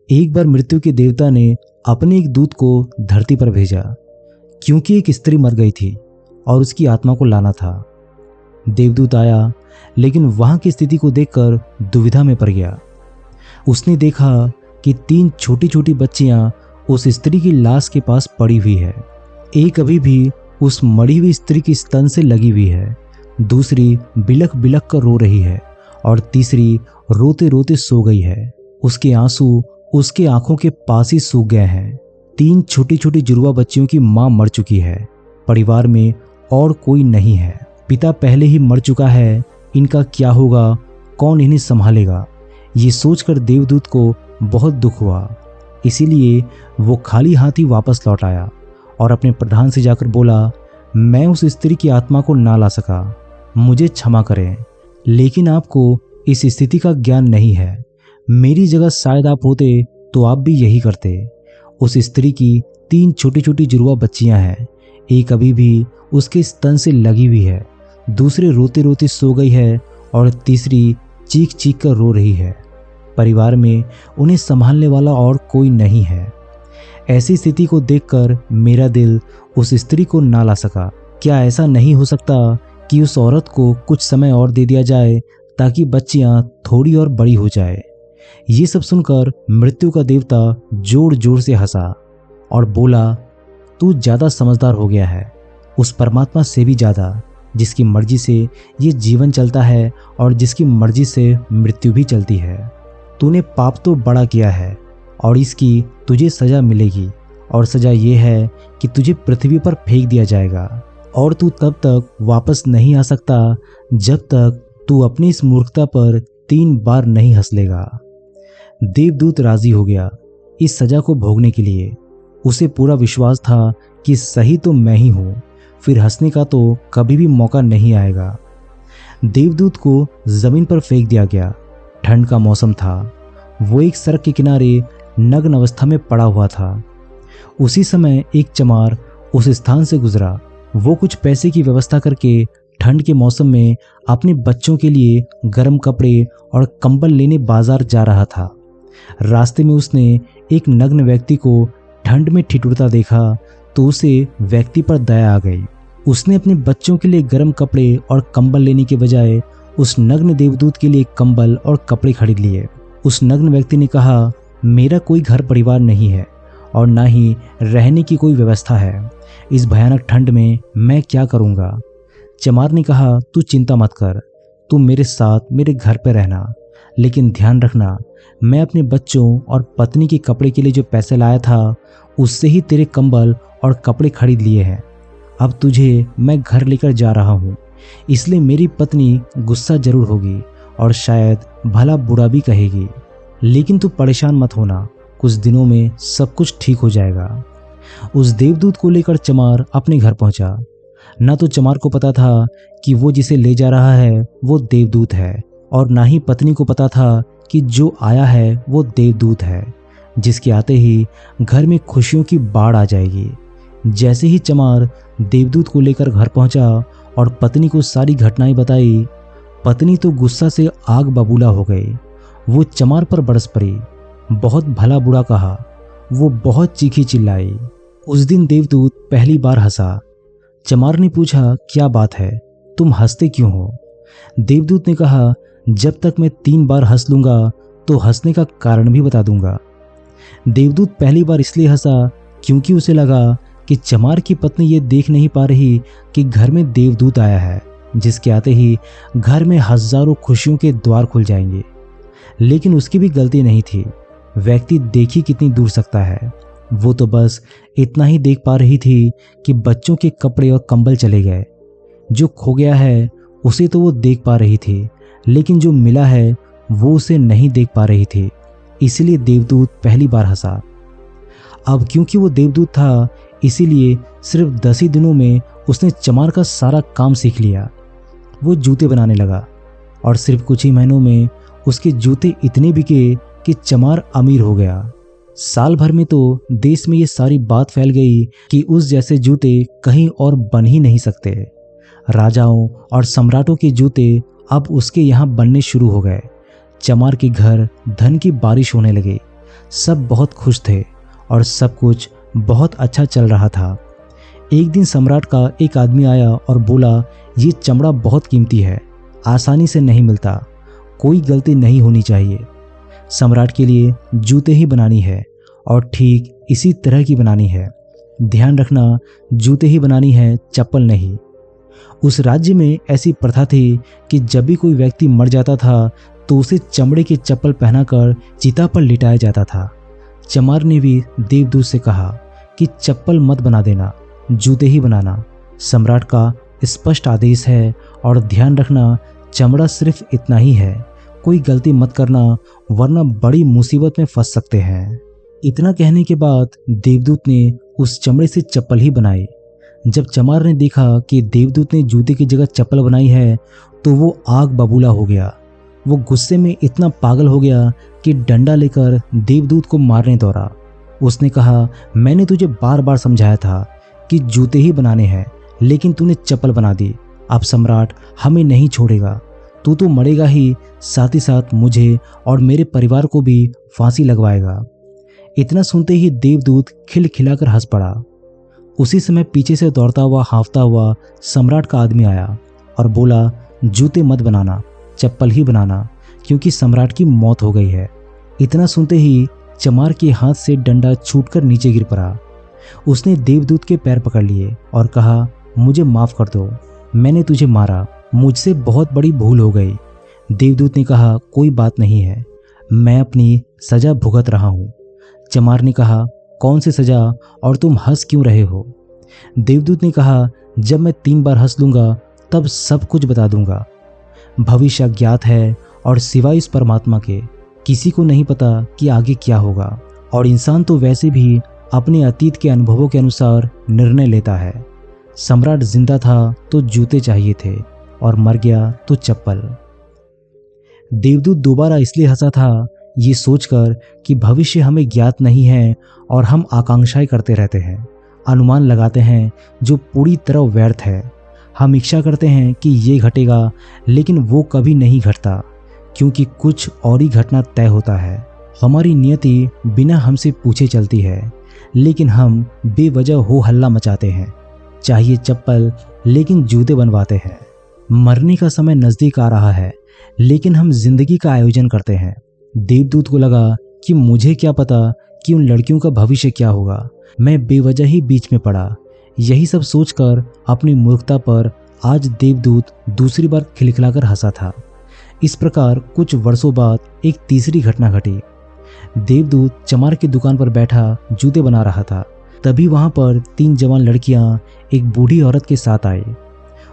एक बार मृत्यु के देवता ने अपने एक दूत को धरती पर भेजा, क्योंकि एक स्त्री मर गई थी और उसकी आत्मा को लाना था। देवदूत आया, लेकिन वहां की स्थिति को देखकर दुविधा में पड़ गया। उसने देखा कि 3 छोटी छोटी बच्चियां उस स्त्री की लाश के पास पड़ी हुई है। एक अभी भी उस मरी हुई स्त्री की स्तन से लगी हुई है, दूसरी बिलख बिलख कर रो रही है और तीसरी रोते रोते सो गई है। उसके आंसू उसके आंखों के पास ही सूख गए हैं। 3 छोटी छोटी जुड़वा बच्चियों की मां मर चुकी है। परिवार में और कोई नहीं है। पिता पहले ही मर चुका है। इनका क्या होगा? कौन इन्हें संभालेगा? ये सोचकर देवदूत को बहुत दुख हुआ। इसीलिए वो खाली हाथ ही वापस लौट आया और अपने प्रधान से जाकर बोला, मैं उस स्त्री की आत्मा को ना ला सका, मुझे क्षमा करें। लेकिन आपको इस स्थिति का ज्ञान नहीं है। मेरी जगह शायद आप होते तो आप भी यही करते। उस स्त्री की 3 छोटी छोटी जुड़वा बच्चियां हैं। एक अभी भी उसके स्तन से लगी हुई है, दूसरे रोते रोते सो गई है और तीसरी चीख चीख कर रो रही है। परिवार में उन्हें संभालने वाला और कोई नहीं है। ऐसी स्थिति को देखकर मेरा दिल उस स्त्री को ना ला सका। क्या ऐसा नहीं हो सकता कि उस औरत को कुछ समय और दे दिया जाए ताकि बच्चियां थोड़ी और बड़ी हो जाए? ये सब सुनकर मृत्यु का देवता जोर जोर से हंसा और बोला, तू ज्यादा समझदार हो गया है, उस परमात्मा से भी ज्यादा, जिसकी मर्जी से ये जीवन चलता है और जिसकी मर्जी से मृत्यु भी चलती है। तूने पाप तो बड़ा किया है और इसकी तुझे सजा मिलेगी, और सजा ये है कि तुझे पृथ्वी पर फेंक दिया जाएगा और तू तब तक वापस नहीं आ सकता जब तक तू अपनी इस मूर्खता पर 3 बार नहीं हंस लेगा। देवदूत राजी हो गया इस सजा को भोगने के लिए। उसे पूरा विश्वास था कि सही तो मैं ही हूं, फिर हंसने का तो कभी भी मौका नहीं आएगा। देवदूत को जमीन पर फेंक दिया गया। ठंड का मौसम था। वो एक सड़क के किनारे नग्न अवस्था में पड़ा हुआ था। उसी समय एक चमार उस स्थान से गुजरा। वो कुछ पैसे की व्यवस्था करके ठंड के मौसम में अपने बच्चों के लिए गर्म कपड़े और कंबल लेने बाजार जा रहा था। रास्ते में उसने एक नग्न व्यक्ति को ठंड में ठिठुरता देखा तो उसे व्यक्ति पर दया आ गई। उसने अपने बच्चों के लिए गर्म कपड़े और कंबल लेने के बजाय उस नग्न देवदूत के लिए कंबल और कपड़े खरीद लिए। उस नग्न व्यक्ति ने कहा, मेरा कोई घर परिवार नहीं है और ना ही रहने की कोई व्यवस्था है। इस भयानक ठंड में मैं क्या करूंगा? चमार ने कहा, तू चिंता मत कर, तू मेरे साथ मेरे घर पर रहना, लेकिन ध्यान रखना, मैं अपने बच्चों और पत्नी के कपड़े के लिए जो पैसे लाया था उससे ही तेरे कंबल और कपड़े खरीद लिए हैं। अब तुझे मैं घर लेकर जा रहा हूँ, इसलिए मेरी पत्नी गुस्सा जरूर होगी और शायद भला बुरा भी कहेगी, लेकिन तू परेशान मत होना, कुछ दिनों में सब कुछ ठीक हो जाएगा। उस देवदूत को लेकर चमार अपने घर पहुंचा। ना तो चमार को पता था कि वो जिसे ले जा रहा है वो देवदूत है, और ना ही पत्नी को पता था कि जो आया है वो देवदूत है, जिसके आते ही घर में खुशियों की बाढ़ आ जाएगी। जैसे ही चमार देवदूत को लेकर घर पहुंचा और पत्नी को सारी घटनाएं बताई, पत्नी तो गुस्सा से आग बबूला हो गई। वो चमार पर बरस पड़ी, बहुत भला बुरा कहा, वो बहुत चीखी चिल्लाई। उस दिन देवदूत पहली बार हंसा। चमार ने पूछा, क्या बात है, तुम हंसते क्यों हो? देवदूत ने कहा, जब तक मैं 3 बार हंस लूंगा तो हंसने का कारण भी बता दूंगा। देवदूत पहली बार इसलिए हंसा क्योंकि उसे लगा कि चमार की पत्नी ये देख नहीं पा रही कि घर में देवदूत आया है, जिसके आते ही घर में हजारों खुशियों के द्वार खुल जाएंगे। लेकिन उसकी भी गलती नहीं थी। व्यक्ति देख ही कितनी दूर सकता है। वो तो बस इतना ही देख पा रही थी कि बच्चों के कपड़े और कंबल चले गए। जो खो गया है उसे तो वो देख पा रही थी, लेकिन जो मिला है वो उसे नहीं देख पा रही थी। इसलिए देवदूत पहली बार हंसा। अब क्योंकि वो देवदूत था, इसीलिए सिर्फ 10 ही दिनों में उसने चमार का सारा काम सीख लिया। वो जूते बनाने लगा और सिर्फ कुछ ही महीनों में उसके जूते इतने बिके कि चमार अमीर हो गया। साल भर में तो देश में ये सारी बात फैल गई कि उस जैसे जूते कहीं और बन ही नहीं सकते। राजाओं और सम्राटों के जूते अब उसके यहाँ बनने शुरू हो गए। चमार के घर धन की बारिश होने लगी। सब बहुत खुश थे और सब कुछ बहुत अच्छा चल रहा था। एक दिन सम्राट का एक आदमी आया और बोला, ये चमड़ा बहुत कीमती है, आसानी से नहीं मिलता, कोई गलती नहीं होनी चाहिए। सम्राट के लिए जूते ही बनानी है और ठीक इसी तरह की बनानी है। ध्यान रखना, जूते ही बनानी है, चप्पल नहीं। उस राज्य में ऐसी प्रथा थी कि जब भी कोई व्यक्ति मर जाता था तो उसे चमड़े की चप्पल पहनाकर चिता पर लिटाया जाता था। चमार ने भी देवदूत से कहा कि चप्पल मत बना देना, जूते ही बनाना। सम्राट का स्पष्ट आदेश है और ध्यान रखना, चमड़ा सिर्फ इतना ही है, कोई गलती मत करना वरना बड़ी मुसीबत में फंस सकते हैं। इतना कहने के बाद देवदूत ने उस चमड़े से चप्पल ही बनाई। जब चमार ने देखा कि देवदूत ने जूते की जगह चप्पल बनाई है तो वो आग बबूला हो गया। वो गुस्से में इतना पागल हो गया कि डंडा लेकर देवदूत को मारने दौड़ा। उसने कहा, मैंने तुझे बार बार समझाया था कि जूते ही बनाने हैं, लेकिन तूने चप्पल बना दी। अब सम्राट हमें नहीं छोड़ेगा, तू तो मरेगा ही, साथ ही साथ मुझे और मेरे परिवार को भी फांसी लगवाएगा। इतना सुनते ही देवदूत खिलखिलाकर हंस पड़ा। उसी समय पीछे से दौड़ता हुआ हाँफता हुआ सम्राट का आदमी आया और बोला, जूते मत बनाना, चप्पल ही बनाना, क्योंकि सम्राट की मौत हो गई है। इतना सुनते ही चमार के हाथ से डंडा छूटकर नीचे गिर पड़ा। उसने देवदूत के पैर पकड़ लिए और कहा, मुझे माफ कर दो, मैंने तुझे मारा, मुझसे बहुत बड़ी भूल हो गई। देवदूत ने कहा, कोई बात नहीं है, मैं अपनी सजा भुगत रहा हूँ। चमार ने कहा, कौन सी सजा और तुम हंस क्यों रहे हो? देवदूत ने कहा, जब मैं 3 बार हंस लूंगा तब सब कुछ बता दूंगा। भविष्य अज्ञात है और सिवाय इस परमात्मा के किसी को नहीं पता कि आगे क्या होगा, और इंसान तो वैसे भी अपने अतीत के अनुभवों के अनुसार निर्णय लेता है। सम्राट जिंदा था तो जूते चाहिए थे और मर गया तो चप्पल। देवदूत दोबारा इसलिए हंसा था ये सोचकर कि भविष्य हमें ज्ञात नहीं है और हम आकांक्षाएं करते रहते हैं, अनुमान लगाते हैं जो पूरी तरह व्यर्थ है। हम इच्छा करते हैं कि ये घटेगा, लेकिन वो कभी नहीं घटता, क्योंकि कुछ और ही घटना तय होता है। हमारी नियति बिना हमसे पूछे चलती है, लेकिन हम बेवजह हो हल्ला मचाते हैं। चाहिए चप्पल, लेकिन जूते बनवाते हैं। मरने का समय नज़दीक आ रहा है, लेकिन हम जिंदगी का आयोजन करते हैं। देवदूत को लगा कि मुझे क्या पता कि उन लड़कियों का भविष्य क्या होगा, मैं बेवजह ही बीच में पड़ा। यही सब सोचकर अपनी मूर्खता पर आज देवदूत दूसरी बार खिलखिलाकर हंसा था। इस प्रकार कुछ वर्षों बाद एक तीसरी घटना घटी। देवदूत चमार की दुकान पर बैठा जूते बना रहा था। तभी वहां पर 3 जवान लड़कियां एक बूढ़ी औरत के साथ आई।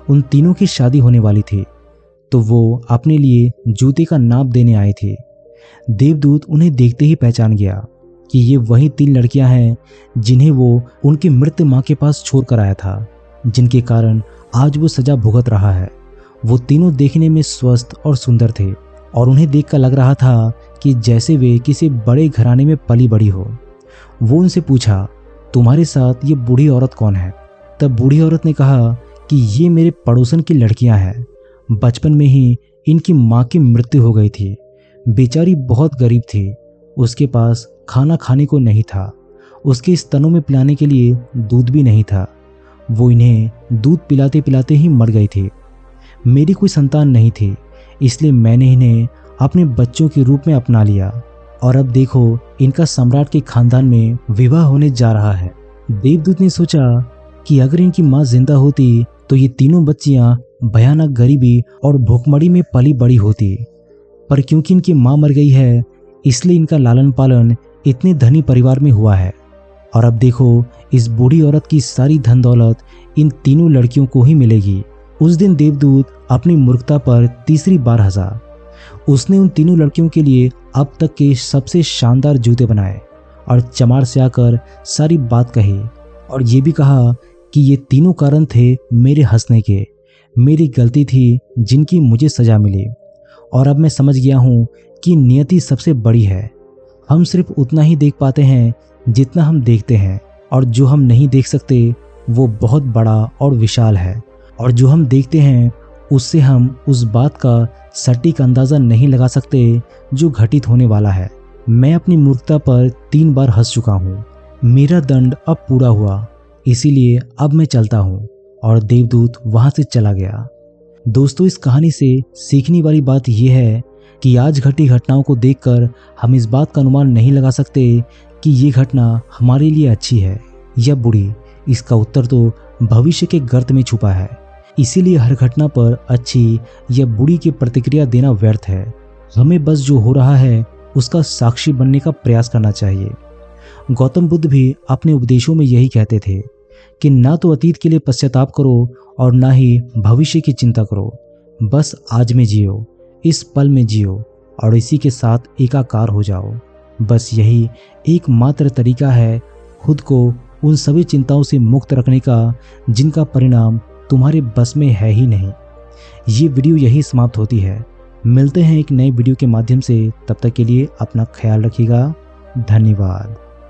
उन तीनों की शादी होने वाली थी, तो वो अपने लिए जूते का नाप देने आई थी। देवदूत उन्हें देखते ही पहचान गया कि ये वही 3 लड़कियां हैं जिन्हें वो उनकी मृत मां के पास छोड़ कर आया था, जिनके कारण आज वो सजा भुगत रहा है। वो तीनों देखने में स्वस्थ और सुंदर थे और उन्हें देखकर लग रहा था कि जैसे वे किसी बड़े घराने में पली बड़ी हो। वो उनसे पूछा, तुम्हारे साथ ये बूढ़ी औरत कौन है? तब बूढ़ी औरत ने कहा कि ये मेरे पड़ोसन की लड़कियां हैं। बचपन में ही इनकी माँ की मृत्यु हो गई थी। बेचारी बहुत गरीब थी, उसके पास खाना खाने को नहीं था, उसके स्तनों में पिलाने के लिए दूध भी नहीं था। वो इन्हें दूध पिलाते पिलाते ही मर गई थी। मेरी कोई संतान नहीं थी, इसलिए मैंने इन्हें अपने बच्चों के रूप में अपना लिया, और अब देखो इनका सम्राट के खानदान में विवाह होने जा रहा है। देवदूत ने सोचा कि अगर इनकी माँ जिंदा होती तो ये तीनों बच्चियां भयानक गरीबी और भूखमरी में पली बड़ी होती, पर क्योंकि इनकी माँ मर गई है इसलिए इनका लालन पालन इतने धनी परिवार में हुआ है। और अब देखो इस बूढ़ी औरत की सारी धन दौलत इन तीनों लड़कियों को ही मिलेगी। उस दिन देवदूत अपनी मूर्खता पर तीसरी बार हंसा। उसने उन तीनों लड़कियों के लिए अब तक के सबसे शानदार जूते बनाए और चमार से आकर सारी बात कही, और ये भी कहा कि ये तीनों कारण थे मेरे हंसने के, मेरी गलती थी जिनकी मुझे सजा मिली, और अब मैं समझ गया हूँ कि नियति सबसे बड़ी है। हम सिर्फ उतना ही देख पाते हैं जितना हम देखते हैं, और जो हम नहीं देख सकते वो बहुत बड़ा और विशाल है, और जो हम देखते हैं उससे हम उस बात का सटीक अंदाज़ा नहीं लगा सकते जो घटित होने वाला है। मैं अपनी मूर्खता पर 3 बार हंस चुका हूँ। मेरा दंड अब पूरा हुआ, इसीलिए अब मैं चलता हूँ। और देवदूत वहां से चला गया। दोस्तों, इस कहानी से सीखने वाली बात यह है कि आज घटी घटनाओं को देखकर हम इस बात का अनुमान नहीं लगा सकते कि ये घटना हमारे लिए अच्छी है या बुरी। इसका उत्तर तो भविष्य के गर्त में छुपा है। इसीलिए हर घटना पर अच्छी या बुरी की प्रतिक्रिया देना व्यर्थ है। हमें बस जो हो रहा है उसका साक्षी बनने का प्रयास करना चाहिए। गौतम बुद्ध भी अपने उपदेशों में यही कहते थे कि ना तो अतीत के लिए पश्चाताप करो और ना ही भविष्य की चिंता करो। बस आज में जियो, इस पल में जियो और इसी के साथ एकाकार हो जाओ। बस यही एकमात्र तरीका है खुद को उन सभी चिंताओं से मुक्त रखने का जिनका परिणाम तुम्हारे बस में है ही नहीं। ये वीडियो यही समाप्त होती है। मिलते हैं एक नए वीडियो के माध्यम से। तब तक के लिए अपना ख्याल रखिएगा। धन्यवाद।